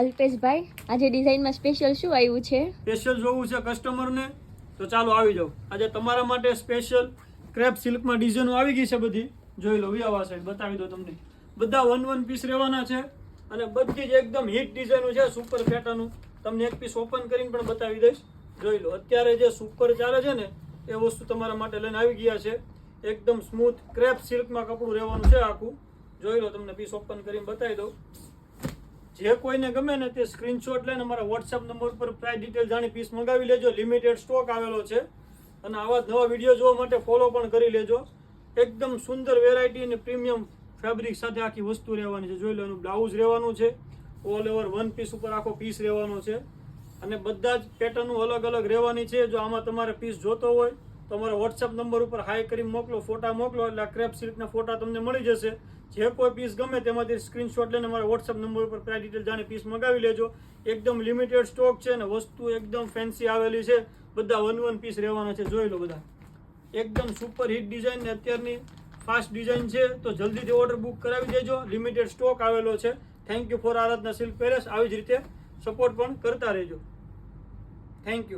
અલ્પેશભાઈ, આજે ડિઝાઇનમાં સ્પેશિયલ શું આવ્યું છે? સ્પેશિયલ જોવું છે કસ્ટમરને તો ચાલો આવી જાઓ. આજે તમારા માટે સ્પેશિયલ ક્રેપ સિલ્કમાં ડિઝાઇનો આવી ગઈ છે બધી. જોઈ લો વિયાવા સાઈડ બતાવી દો તમને. બધા વન પીસ રહેવાના છે અને બધી જ એકદમ હિટ ડિઝાઇનો છે સુપર પેટર્નનું. તમને એક પીસ ઓપન કરીને પણ બતાવી દઈશ. જોઈ લો અત્યારે જે સુપર ચાલે છે ને એ વસ્તુ તમારા માટે લઈને આવી ગયા છે. એકદમ સ્મૂથ ક્રેપ સિલ્કમાં કપડું રહેવાનું છે આખું. જોઈ લો તમને પીસ ઓપન કરીને બતાવી દઉં. જે કોઈને ગમે ને તે સ્ક્રીનશોટ લઈને અમારા વોટ્સએપ નંબર પર પ્રાઇસ ડિટેલ જાણી પીસ મંગાવી લેજો. લિમિટેડ સ્ટોક આવેલો છે અને આવા જ નવા વિડીયો જોવા માટે ફોલો પણ કરી લેજો. એકદમ સુંદર વેરાયટી અને પ્રીમિયમ ફેબ્રિક સાથે આખી વસ્તુ રહેવાની છે. જોઈ લો એનું બ્લાઉઝ રહેવાનું છે. ઓલ ઓવર વન પીસ ઉપર આખો પીસ રહેવાનો છે અને બધા જ પેટર્નો અલગ અલગ રહેવાની છે. જો આમાં તમારે પીસ જોતો હોય તો અમારા વોટ્સએપ નંબર ઉપર હાઈ કરી મોકલો, ફોટા મોકલો એટલે આ ક્રેપ સિલ્કના ફોટા તમને મળી જશે. જે કોઈ પીસ ગમે તેમાંથી સ્ક્રીનશોટ લઈને અમારા વોટ્સએપ નંબર ઉપર પ્રાઇસ ડિટેલ જાણી પીસ મંગાવી લેજો. એકદમ લિમિટેડ સ્ટોક છે અને વસ્તુ એકદમ ફેન્સી આવેલી છે. બધા વન પીસ રહેવાના છે. જોઈ લો બધા એકદમ સુપર હિટ ડિઝાઇન ને અત્યારની ફાસ્ટ ડિઝાઇન છે તો જલ્દીથી ઓર્ડર બુક કરાવી દેજો. લિમિટેડ સ્ટોક આવેલો છે. Thank you for Aradhana silk palace. આવી જ રીતે સપોર્ટ પણ કરતા રહેજો. Thank you.